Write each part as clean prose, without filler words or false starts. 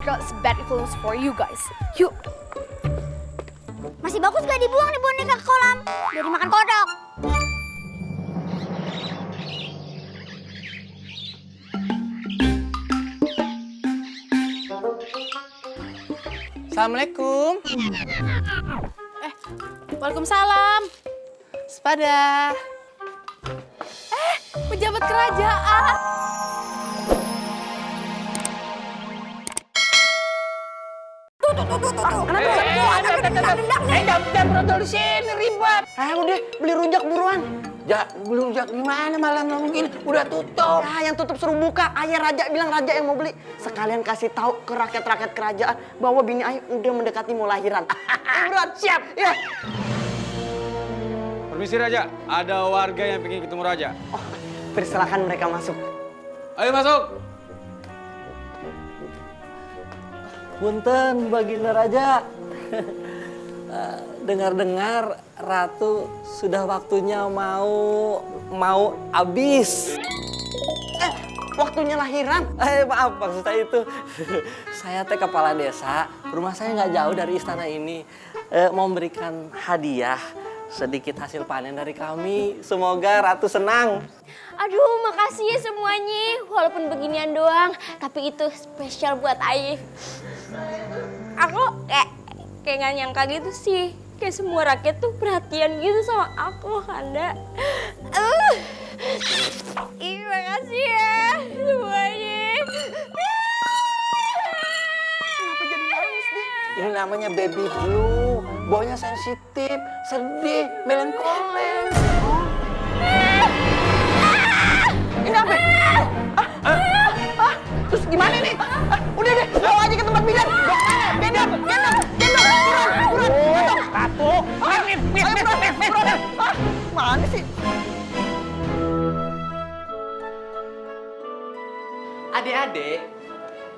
girl is a bad influence for you guys. Yuk. Masih bagus gak dibuang nih boneka ke kolam? Biar dimakan kodok. Assalamualaikum. Waalaikumsalam. Sepada. Pejabat kerajaan. Jangan berantem di sini ribet. Udah beli rujak buruan. Beli rujak gimana malam gini? Udah tutup. Yang tutup suruh buka. Ayah raja bilang raja yang mau beli. Sekalian kasih tahu ke rakyat-rakyat kerajaan bahwa bini ayah udah mendekati mau lahiran. Buruan, siap. Ya. Permisi Raja, ada warga yang ingin ketemu Raja. Oh, persilahkan mereka masuk. Ayo masuk. Punten, Baginda Raja. Dengar-dengar Ratu sudah waktunya mau habis. Waktunya lahiran. Maaf, maksud saya itu. Saya teh kepala desa, rumah saya nggak jauh dari istana ini. Mau memberikan hadiah sedikit hasil panen dari kami. Semoga Ratu senang. Aduh, makasih ya semuanya. Walaupun beginian doang, tapi itu spesial buat Ayah. Aku kayak nggak nyangka gitu sih. Kayak semua rakyat tuh perhatian gitu sama aku, Kanda. Makasih ya semuanya. Kenapa jadi nangis nih? Ini namanya baby blue. Baunya sensitif, sedih, melankolis. Ini apa? Terus gimana nih? Udah deh, bawa aja ke tempat bidan. Gendong, buruan. Ratu, Buruan. Mana sih? Adik-adik,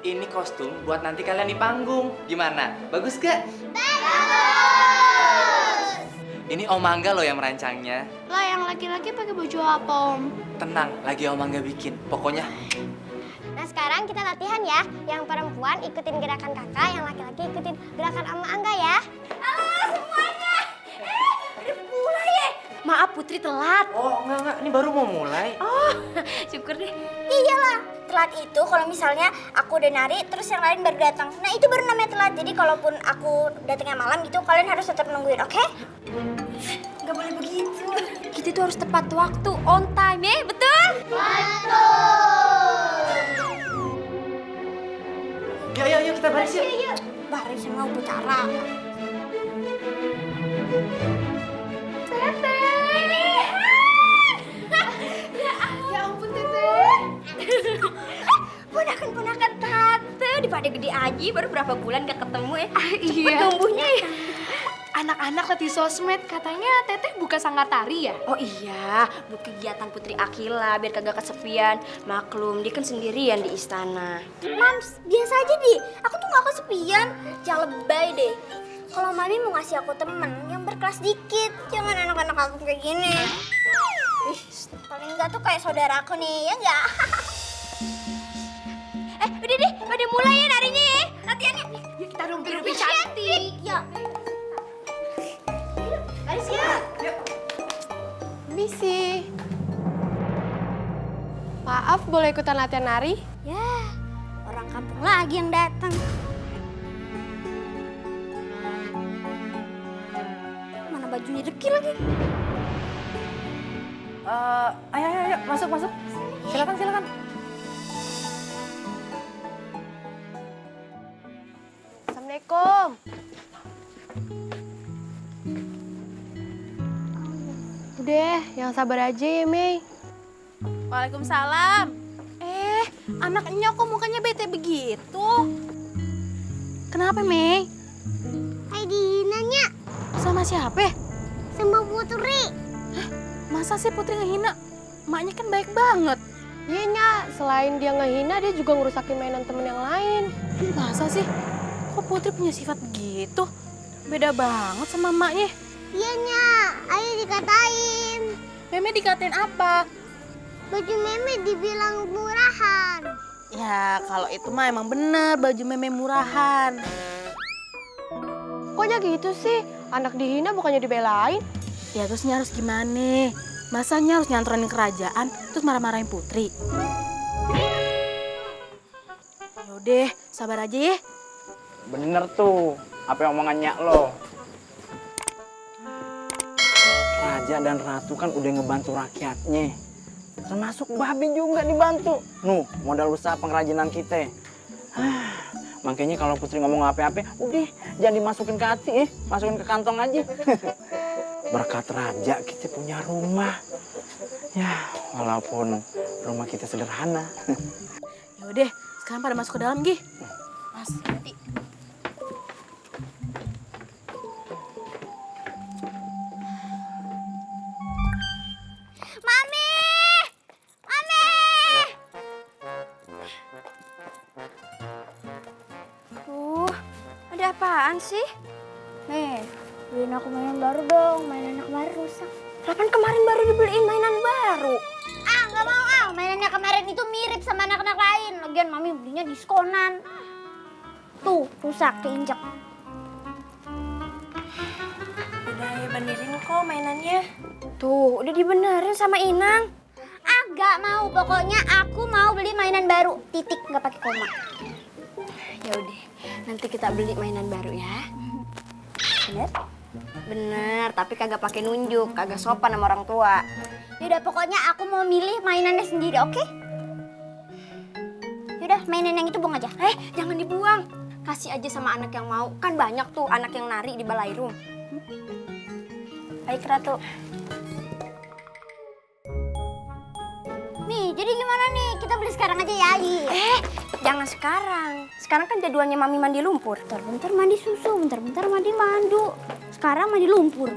ini kostum buat nanti kalian di panggung. Gimana? Bagus gak? Bagus! Ini Om Angga loh yang merancangnya. Lah yang laki-laki pakai baju apa, Om? Tenang, lagi Om Angga bikin. Pokoknya Nah sekarang kita latihan ya. Yang perempuan ikutin gerakan kakak, yang laki-laki ikutin gerakan Ama Angga ya. Halo semuanya. Udah mulai ya. Maaf Putri telat. Oh, enggak. Ini baru mau mulai. Oh, syukur deh. Iyalah, telat itu kalau misalnya aku udah nari terus yang lain baru datang. Nah itu baru namanya telat. Jadi kalaupun aku datangnya malam gitu, kalian harus tetap nungguin, oke? Gak boleh begitu. Kita tuh harus tepat waktu, on time ya, betul? Yuk, kita baris yuk. Yuk, baris sama upacara. Ya ampun, Teteh. Ponakan-ponakan Tante, daripada gede aja baru berapa bulan gak ketemu ya. Cepet Iya. tumbuhnya ya. Anak-anak di sosmed katanya Teteh buka sanggar tari ya? Oh iya, buat kegiatan Putri Akila biar kagak kesepian. Maklum, dia kan sendirian di istana. Mams, biasa aja deh. Aku tuh gak kesepian. Jangan lebay deh. Kalau Mami mau ngasih aku temen yang berkelas dikit, jangan anak-anak aku kayak gini. Ih, paling enggak tuh kayak saudara aku nih, ya enggak? Udah deh, pada mulai ya narinya ya. Latihannya. Yuk kita rumpi-rumpi cantik. Ya. Baris ya. Misi. Maaf, boleh ikutan latihan nari? Ya, orang kampung lagi yang datang. Mana bajunya dekil lagi? Ayo, masuk. Silakan. Assalamualaikum. Udah, yang sabar aja ya, Mei. Waalaikumsalam. Anaknya kok mukanya bete begitu? Kenapa, Mei? Hai dihinanya Sama siapa? sama Putri. Masa sih Putri ngehina? Maknya kan baik banget. Iya, Nya. Selain dia ngehina, dia juga ngerusakin mainan temen yang lain. Masa sih? Kok Putri punya sifat begitu? Beda banget sama emaknya. Iya nya, ayo dikatain. Meme dikatain apa? Baju Meme dibilang murahan. Ya, kalau itu mah emang bener baju meme murahan. Koknya gitu sih? Anak dihina bukannya dibelain? Ya terusnya harus gimana? Masanya harus nyantronin kerajaan terus marah-marahin Putri? Yaudah, sabar aja ya. Bener tuh, apa yang omongannya lo. Raja dan ratu kan udah ngebantu rakyatnya. Termasuk babi juga dibantu. Nuh, modal usaha pengrajinan kita. Makanya kalau Putri ngomong apa-apa, udah jangan dimasukin ke hati, masukin ke kantong aja. Berkat raja kita punya rumah. Ya, walaupun rumah kita sederhana. Yaudah, sekarang pada masuk ke dalam, Gi. Mas, nanti. Mami! Mami! Ada apaan sih? Nih, beliin aku mainan baru dong. Mainan aku baru rusak. Kapan kemarin baru dibeliin mainan baru? Ah, nggak mau ah. Mainannya kemarin itu mirip sama anak-anak lain. Lagian Mami belinya diskonan. Tuh, rusak, keinjek. Udah ya benerin kok mainannya. Tuh, udah dibenerin sama Inang. Ah, nggak mau. Pokoknya aku mau beli mainan baru. Titik, nggak pakai koma. Ya udah, nanti kita beli mainan baru ya. Bener? Bener, tapi kagak pakai nunjuk, kagak sopan sama orang tua. Yaudah, pokoknya aku mau milih mainannya sendiri, oke? Yaudah, mainan yang itu buang aja. Jangan dibuang. Kasih aja sama anak yang mau. Kan banyak tuh anak yang nari di ballroom. Baik, Ratu. Nih, jadi gimana nih? Kita beli sekarang aja ya, Ali. Jangan sekarang. Sekarang kan jadwalnya Mami mandi lumpur. Bentar-bentar mandi susu, bentar-bentar mandi mandu. Sekarang mandi lumpur.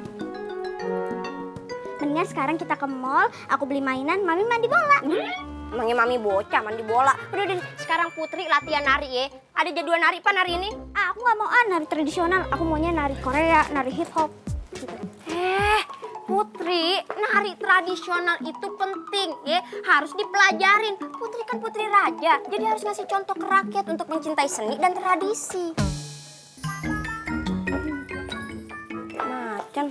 Mendingan sekarang kita ke mall, aku beli mainan, Mami mandi bola. Emangnya Mami bocah mandi bola. Udah sekarang Putri latihan nari ya. Ada jadwal nari apa nari ini? Ah, aku nggak mau nari tradisional, aku maunya nari Korea, nari hip hop. Gitu. Putri, nari tradisional itu penting ya, harus dipelajarin. Putri kan putri raja, jadi harus ngasih contoh ke rakyat untuk mencintai seni dan tradisi. Macan,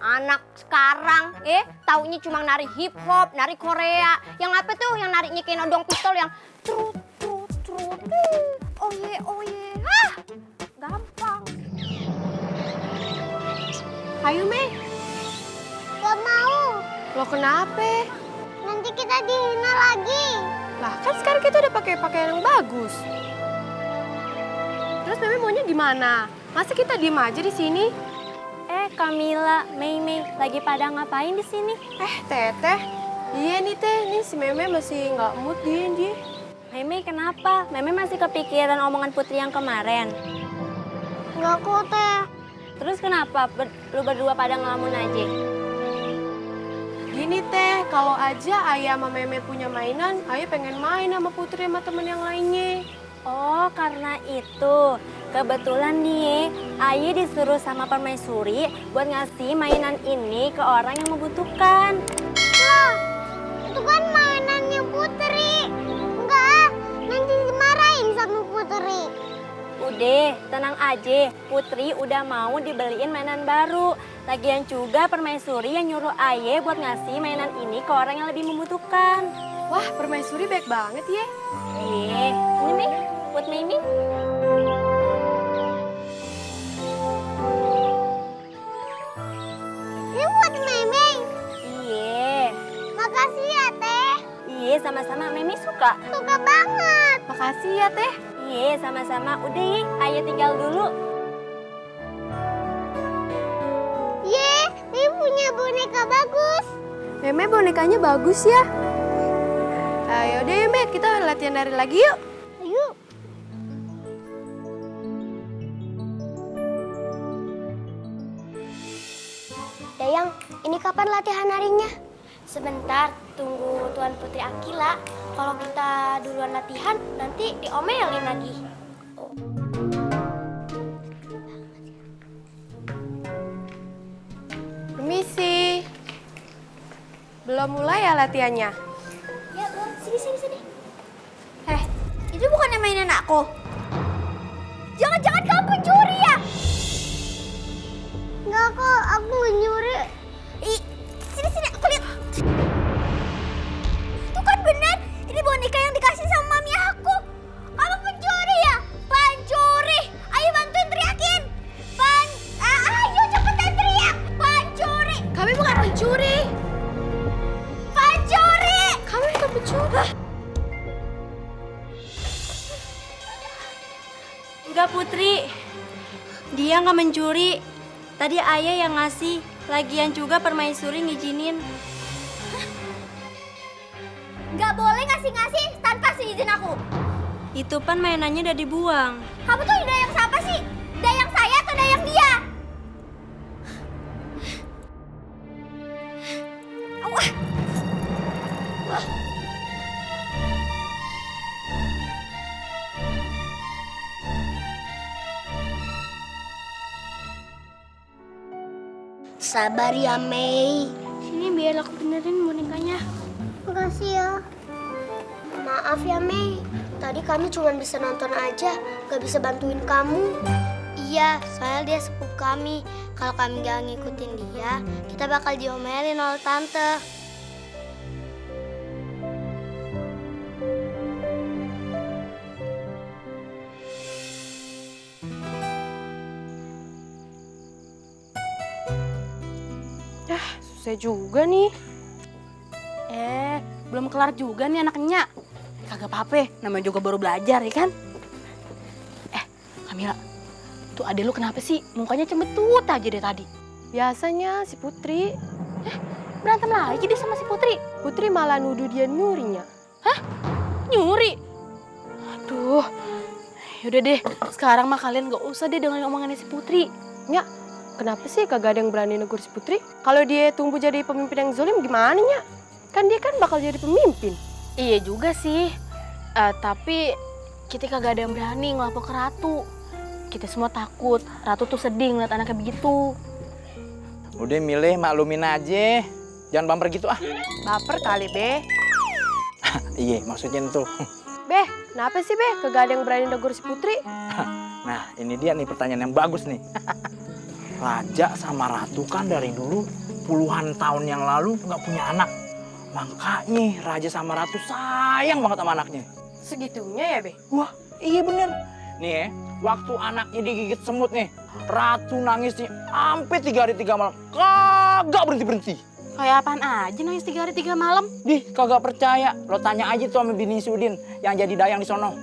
anak sekarang taunya cuma nari hip hop, nari Korea. Yang apa tuh? Yang narinya kayak nodong pistol yang trut trut trut. Oh ye. Gampang. Ayo, Mei. Gak mau, Lo kenapa? nanti kita dihina lagi. Lah, kan sekarang kita udah pakai pakaian yang bagus. Terus Meme maunya gimana? Masa kita diem aja di sini? Kamila, Mei, lagi pada ngapain di sini? Teteh. Iya nih, Teh. Nih si Meme masih nggak mood dia. Mei, kenapa? Mei masih kepikiran omongan Putri yang kemarin. Nggak kok, Teh. Terus kenapa lu berdua pada ngelamun aja? Gini, Teh. Kalau aja Ayah sama Meme punya mainan, Ayah pengen main sama Putri sama temen yang lainnya. Oh, karena itu. Kebetulan nih, Ayi disuruh sama permaisuri buat ngasih mainan ini ke orang yang membutuhkan. Itu kan mainannya Putri. Enggak, nanti dimarahin sama Putri. Udah, tenang aja. Putri udah mau dibeliin mainan baru. Lagian juga permaisuri yang nyuruh Aye buat ngasih mainan ini ke orang yang lebih membutuhkan. Wah, permaisuri baik banget ya. Ini Mi, buat Mimi. Ini buat Meme. Iya. Makasih ya, Teh. Iya, sama-sama. Mimi suka. Suka banget. Makasih ya, Teh. Iya, sama-sama. Udah ya, Aye tinggal dulu. Meme punya boneka bagus. Meme bonekanya bagus ya. Ayo deh, Meme. Kita latihan nari lagi yuk. Ayo. Dayang, ini kapan latihan narinya? Sebentar, tunggu Tuan Putri Akila. Kalau kita duluan latihan, nanti diomelin lagi. Permisi. Belum mulai ya latihannya? Ya, Bu. Sini. Itu bukannya mainan aku. Jangan-jangan kamu pencuri ya? Enggak kok, aku nggak nyuri. Ih, sini aku lihat. Tuh kan benar, ini boneka yang dikasih sama mami aku. Kamu pencuri ya? Pencuri! Ayo bantuin teriakin. Ayo cepetan teriak. Pencuri! Kami bukan pencuri. Pencuri! Kami bukan pencuri. Enggak Putri, dia nggak mencuri. Tadi ayah yang ngasih. Lagian juga permaisuri ngizinin. Nggak boleh ngasih-ngasih tanpa seizin aku. Itu pan mainannya udah dibuang. Kamu tuh dayang siapa sih? Dayang saya atau dayang dia? Wah. Sabar ya, Mei. Sini biar aku benerin bonekanya. Makasih ya. Maaf ya, Mei. Tadi kami cuma bisa nonton aja, gak bisa bantuin kamu. Iya, soalnya dia sepupu kami. Kalau kami gak ngikutin dia, kita bakal diomelin oleh tante. Susah juga nih. Belum kelar juga nih anaknya. Kagak apa-apa, namanya juga baru belajar ya kan? Kamila, tuh adek lu kenapa sih? Mukanya cembetut aja deh tadi. Biasanya si Putri. Berantem lagi deh sama si Putri. Putri malah nuduh dia nyurinya. Nyuri. Aduh. Yaudah deh, sekarang mah kalian gak usah deh dengerin omongannya si Putri. Nya, kenapa sih kagak ada yang berani negur si Putri? Kalau dia tumbuh jadi pemimpin yang zolim gimana, Nya? Kan dia kan bakal jadi pemimpin. Iya juga sih. Tapi kita kagak ada yang berani ngelapor ke Ratu. Kita semua takut. Ratu tuh sedih ngeliat anaknya begitu. Udah milih maklumin aja. Jangan bumper gitu ah. Baper kali, Be. Iya, maksudnya tuh. Be, kenapa sih, Be? Kagak ada yang berani negur si Putri? Nah, ini dia nih pertanyaan yang bagus nih. Raja sama Ratu kan dari dulu puluhan tahun yang lalu nggak punya anak. Makanya Raja sama Ratu sayang banget sama anaknya. Segitunya ya, Be? Wah, iya bener. Nih ya, waktu anaknya digigit semut nih, Ratu nangisnya sampai 3 hari 3 malam. Kagak berhenti-berhenti. Kayak apaan aja nangis 3 hari 3 malam? Dih, kagak percaya. Lo tanya aja tuh sama bini Sudin yang jadi dayang di sono.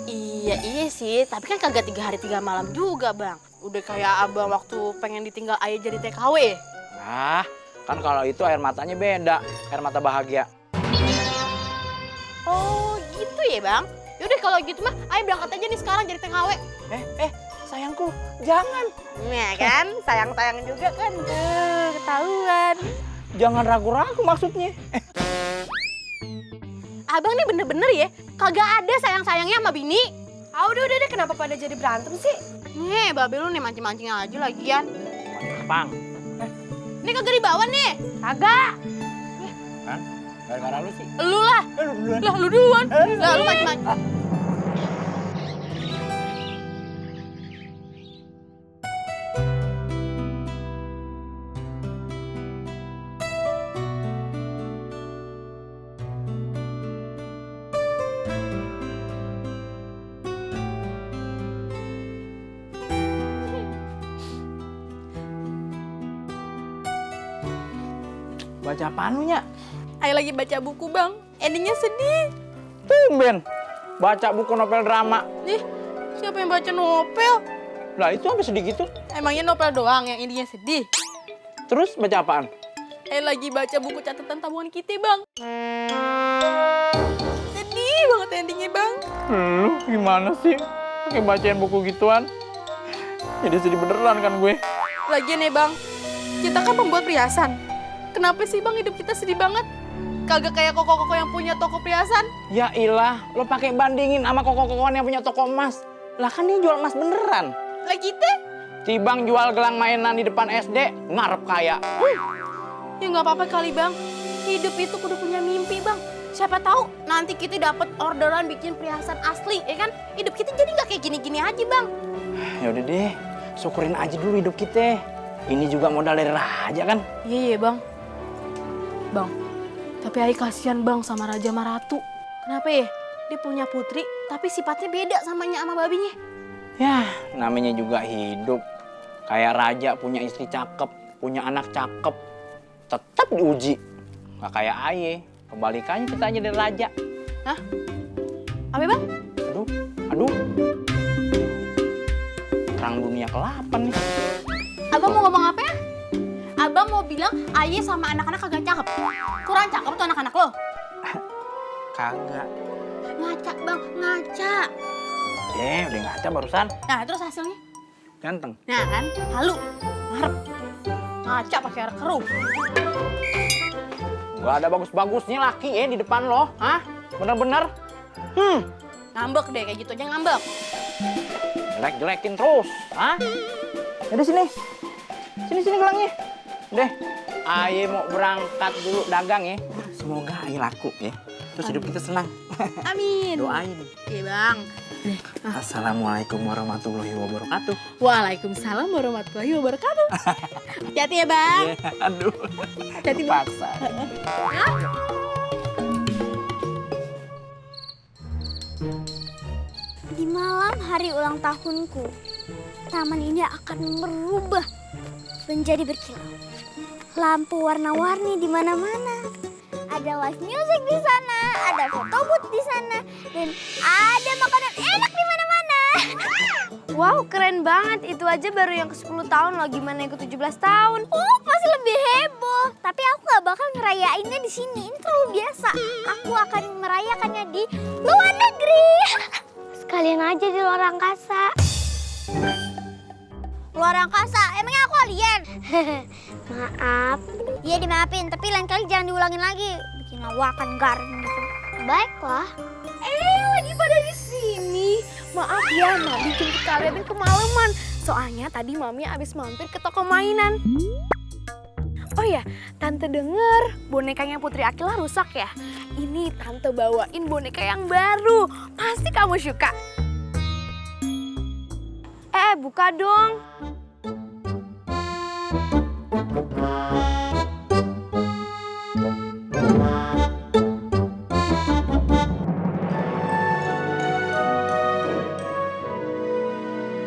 Iya sih, tapi kan kagak 3 hari 3 malam juga, Bang. Udah kayak abang waktu pengen ditinggal ayah jadi TKW. Ah, kan kalau itu air matanya beda, air mata bahagia. Oh gitu ya Bang? Yaudah kalau gitu mah, ayo berangkat aja nih sekarang jadi TKW. Sayangku, jangan. Nah kan, sayang-sayang juga kan. Ketahuan. Jangan ragu-ragu maksudnya. Abang nih bener-bener ya, kagak ada sayang-sayangnya sama bini. Udah deh, kenapa pada jadi berantem sih? Nih, babe lu nih mancing-mancing aja lagian. Bang. Ini kagak dibawa nih. Kagak. Hah? Gara-gara lu sih. Lu lah. Lu duluan. Lah, lu duluan. Lah, lu mancing-mancing. Baca apaan lu, Nya? Ayo lagi baca buku, Bang. Endingnya sedih. Tumben. Baca buku novel drama. Nih, siapa yang baca novel? Lah itu apa sedih gitu? Emangnya novel doang yang endingnya sedih? Terus baca apaan? Lagi baca buku catatan tabungan kita, Bang. Sedih banget endingnya, Bang. Lu gimana sih? Pakai bacain buku gituan. Jadi sedih beneran kan gue. Lagian ya, Bang. Kita kan pembuat perhiasan. Kenapa sih, Bang, hidup kita sedih banget? Kagak kayak koko-koko yang punya toko perhiasan. Ya ilah, lo pakai bandingin sama koko-kokoan yang punya toko emas. Lah kan dia jual emas beneran. Lah kita? Tibang jual gelang mainan di depan SD, ngarep kaya. Ya nggak apa-apa kali, Bang. Hidup itu kudu punya mimpi, Bang. Siapa tahu nanti kita dapat orderan bikin perhiasan asli, ya kan? Hidup kita jadi nggak kayak gini-gini aja, Bang. Ya udah deh, syukurin aja dulu hidup kita. Ini juga modal dari raja kan? Iya, Bang. Bang, tapi Ai kasihan, Bang, sama Raja sama Ratu. Kenapa ya? Dia punya putri, tapi sifatnya beda samanya sama babinya. Ya, namanya juga hidup. Kayak raja punya istri cakep, punya anak cakep, tetap diuji. Gak kayak Aye, kebalikannya kita aja dari raja. Hah? Apa, Bang? Aduh. Perang dunia ke-8 nih. Abang mau ngomong apa ya? Abang mau bilang Aye sama anak-anak kagak cakep. Kurang cakep tuh anak-anak lo. Kagak. Ngaca, Bang, ngaca. Udah ngaca barusan. Nah, terus hasilnya? Ganteng. Nah kan, halu, ngarep. Ngaca pakai air keruh. Gak ada bagus-bagusnya laki di depan lo. Hah? Bener-bener? Ngambek deh, kayak gitu aja ngambek. Jelek-jelekin terus. Hah? Yaudah sini. Sini gelangnya. Deh, Aye mau berangkat dulu dagang ya. Semoga Aye laku ya. Terus hidup kita senang. Amin. Doain. Iya, Bang. Assalamualaikum warahmatullahi wabarakatuh. Waalaikumsalam warahmatullahi wabarakatuh. Hati-hati ya, Bang. Aduh. Hati-hati, Bang. Paksa. Di malam hari ulang tahunku, taman ini akan berubah menjadi berkilau. Lampu warna-warni di mana-mana. Ada live music di sana, ada foto booth di sana, dan ada makanan enak di mana-mana. Wow, keren banget. Itu aja baru yang ke-10 tahun loh. Gimana yang ke-17 tahun? Oh, masih lebih heboh. Tapi aku gak bakal ngerayainnya di sini. Ini terlalu biasa. Aku akan merayakannya di luar negeri. Sekalian aja di luar angkasa. Luar angkasa? Emangnya aku alien? Maaf. Iya dimaafin, tapi lain kali jangan diulangin lagi. Bikin lawakan garing gitu. Baiklah. Lagi pada di sini. Maaf ya, Mami jemput kalian kemalaman. Soalnya tadi Mami abis mampir ke toko mainan. Oh ya, Tante denger bonekanya Putri Akila rusak ya? Ini Tante bawain boneka yang baru. Pasti kamu suka. Buka dong.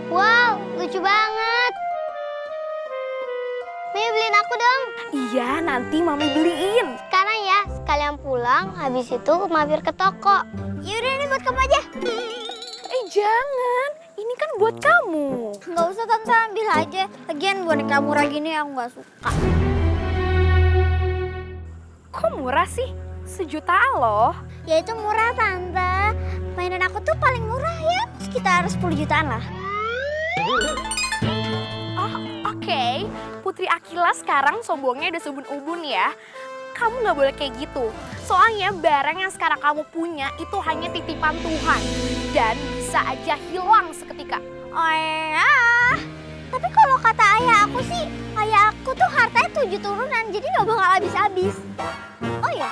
Wow, lucu banget. Mami beliin aku dong. Iya, nanti Mami beliin. Sekarang ya, sekalian pulang, habis itu mampir ke toko. Yaudah ini buat kamu aja. Jangan. Ini kan buat kamu. Nggak usah Tante, ambil aja. Lagian boneka murah gini aku nggak suka. Kok murah sih? 1 jutaan loh. Ya itu murah Tante. Mainan aku tuh paling murah ya, sekitar 10 jutaan lah. Oh, oke. Putri Akila sekarang sombongnya udah subun-ubun ya. Kamu nggak boleh kayak gitu. Soalnya barang yang sekarang kamu punya itu hanya titipan Tuhan. Dan bisa aja hilang seketika. Oh ya, tapi kalau kata ayah aku sih, ayah aku tuh hartanya 7 turunan, jadi nggak bakal habis-habis. Oh ya,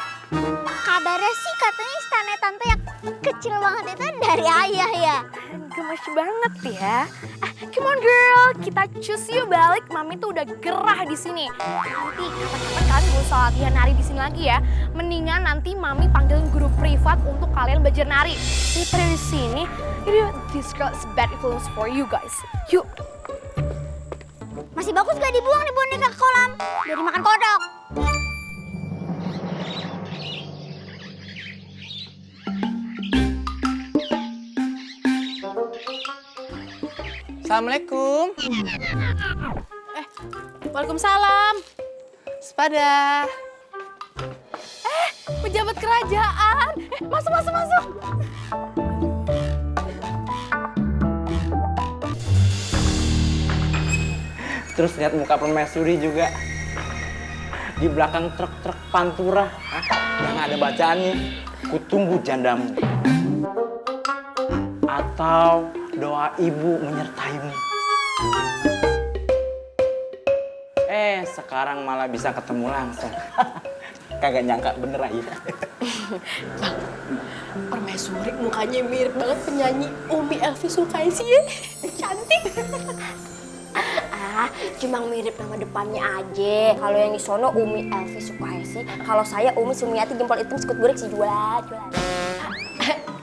kabarnya sih katanya istana Tante yang kecil banget itu dari ayah ya. Gemes banget ya. Come on girl, kita cus yuk balik. Mami tuh udah gerah di sini. Nanti kapan-kapan kalian gak usah latihan nari di sini lagi ya. Mendingan nanti Mami panggilin guru privat untuk kalian belajar nari. Daripada di sini, this girl is bad influence for you guys. Yuk. Masih bagus gak dibuang nih boneka ke kolam? Udah dimakan kodok. Assalamualaikum. Waalaikumsalam. Sepada. Pejabat kerajaan. Masuk. Terus lihat muka permaisuri juga. Di belakang truk-truk pantura. Yang ada bacaannya. Kutunggu jandamu. Atau doa ibu menyertaimu. Sekarang malah bisa ketemu langsung. Kagak nyangka bener aja. Permaisuri mukanya mirip banget penyanyi Umi Elvi Sukaisi ya. Cantik. Cuma mirip nama depannya aja. Kalau yang di sono Umi Elvi Sukaisi, kalau saya Umi Sumiati jempol hitam sikut burik si jualan.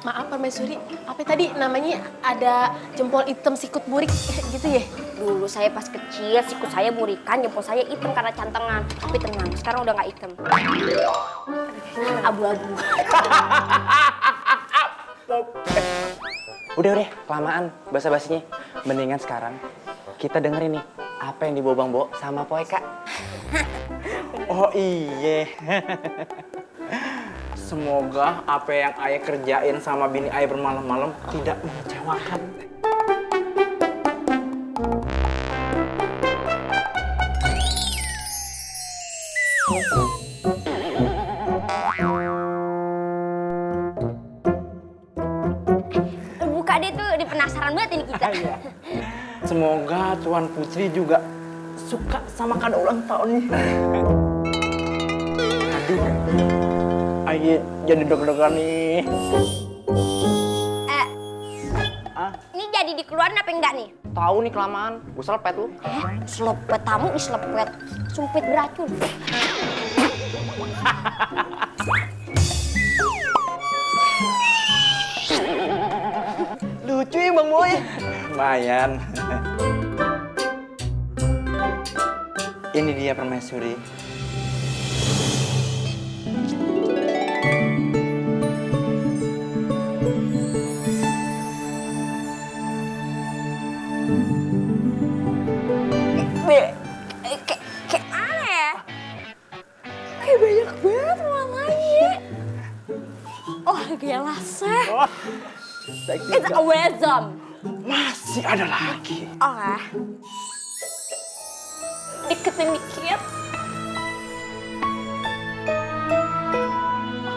Maaf Permaisuri, apa tadi namanya ada jempol hitam sikut burik gitu ya? Dulu saya pas kecil, sikut saya burikan, jempol saya hitam karena cantengan. Tapi tenang, sekarang udah nggak hitam. Abu-abu. Udah, kelamaan basa-basinya. Mendingan sekarang kita dengerin nih apa yang dibawa Bang Bo sama Poeka. Oh iya. Semoga apa yang ayah kerjain sama bini ayah bermalam-malam tidak mengecewakan. Buka deh tuh, di penasaran banget ini kita. Semoga Tuan Putri juga suka sama kado ulang tahunnya. Aduh, ayah jadi deg-degan nih. Ini jadi dikeluarin apa enggak nih? Tahu nih kelamaan, gue selepet lu. Selepet tamu diselepet, sumpit beracun. Lucu ya Bang Boy. Lumayan. Ini dia permaisuri. Kayak mana ya? Kayak banyak banget warnanya. Oh, gelasnya. It's a wisdom. Masih ada lagi. Oh, deketin dikit.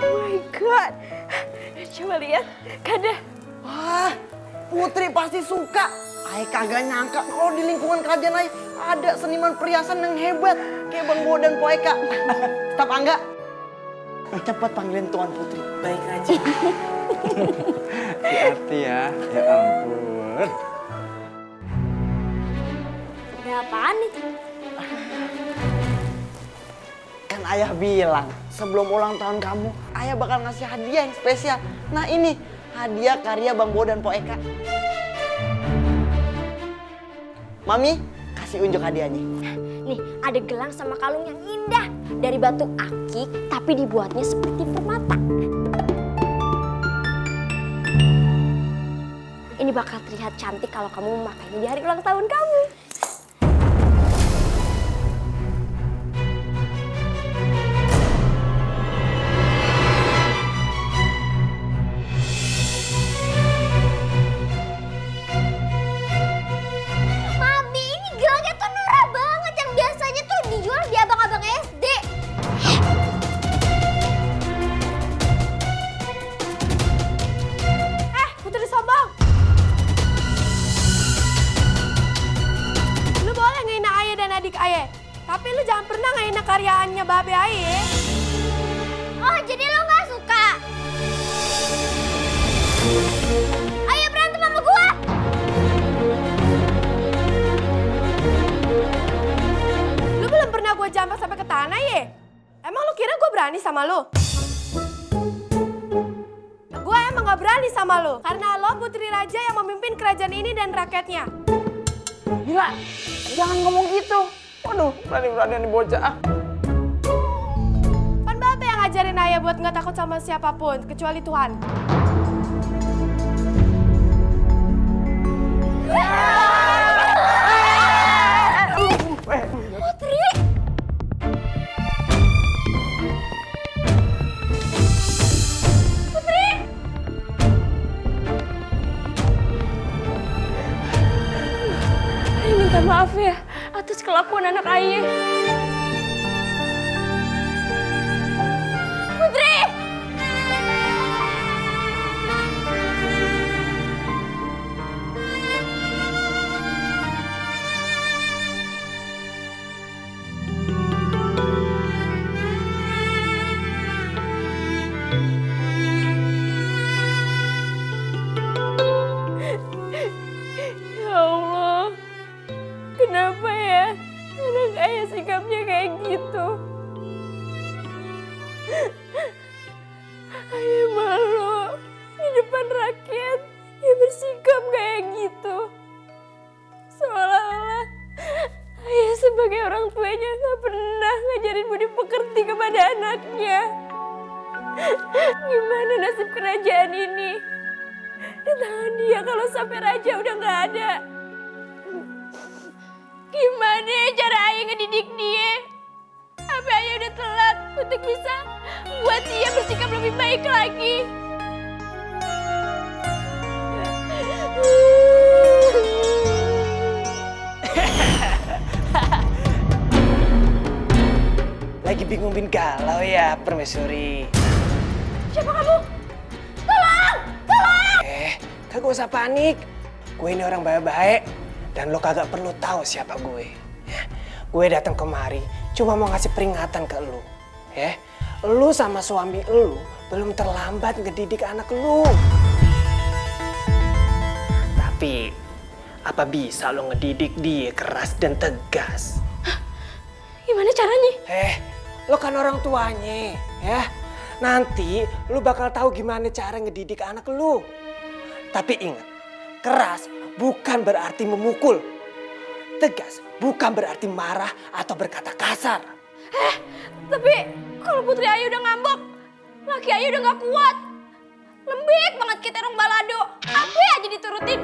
Oh my god. Coba lihat, kada. Wah, Putri pasti suka. Ayah kagak nyangka kalau di lingkungan kerajaan ayah ada seniman perhiasan yang hebat kayak Bang Bo dan Poeka. Tetap Angga, cepat panggilin Tuan Putri. Baik aja. Hati-hati ya. Ya ampun. Ada apaan nih? Kan ayah bilang sebelum ulang tahun kamu, ayah bakal ngasih hadiah yang spesial. Nah ini hadiah karya Bang Bo dan Poeka. Mami, kasih unjuk hadiahnya. Nih, ada gelang sama kalung yang indah. Dari batu akik, tapi dibuatnya seperti permata. Ini bakal terlihat cantik kalau kamu memakainya di hari ulang tahun kamu. Mami, ini gelangnya tuh norak banget. Yang biasanya tuh dijual di abang-abang SD. Putri sombong! Lu boleh ngehina ayah dan adik ayah, tapi lu jangan pernah ngehina karyaannya babe ayah. Oh, jadi lo gak suka? Ayo berantem sama gua! Lu belum pernah gue jambak sampai ke tanah ya? Emang lu kira gue berani sama lu? Gue emang gak berani sama lu, karena lo putri raja yang memimpin kerajaan ini dan rakyatnya. Gila, jangan ngomong gitu. Waduh, berani-beranian nih bocah. Kan babe yang ngajarin ayah buat gak takut sama siapapun, kecuali Tuhan. Putri! Putri! Ayah minta maaf ya atas kelakuan anak ayah. Putri! anaknya. Gimana nasib kerajaan ini? Di tangan dia kalau sampai raja udah nggak ada. Gimana cara ayah ngedidik dia? Apa ayah udah telat untuk bisa buat dia bersikap lebih baik lagi? Lagi bingung bin galau ya, Permaisuri. Siapa kamu? Tolong! Tolong! Kagak usah panik. Gue ini orang baik-baik dan lo kagak perlu tahu siapa gue. Ya, gue datang kemari cuma mau ngasih peringatan ke lo. Ya, lo sama suami lo belum terlambat ngedidik anak lo. Tapi apa bisa lo ngedidik dia keras dan tegas? Gimana caranya? Lo kan orang tuanya, ya. Nanti lo bakal tahu gimana cara ngedidik anak lo. Tapi ingat, keras bukan berarti memukul. Tegas bukan berarti marah atau berkata kasar. Tapi kalau putri Ayu udah ngambek, laki Ayu udah gak kuat. Lembek banget kita orang balado. Apa aja diturutin.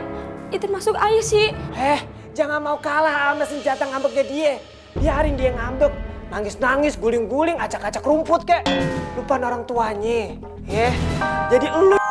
Itu masuk Ayu sih. Jangan mau kalah sama senjata ngambeknya dia. Biarin dia ngambek. Nangis-nangis, guling-guling, acak-acak rumput kek. Lupain orang tuanya. Ya, jadi elu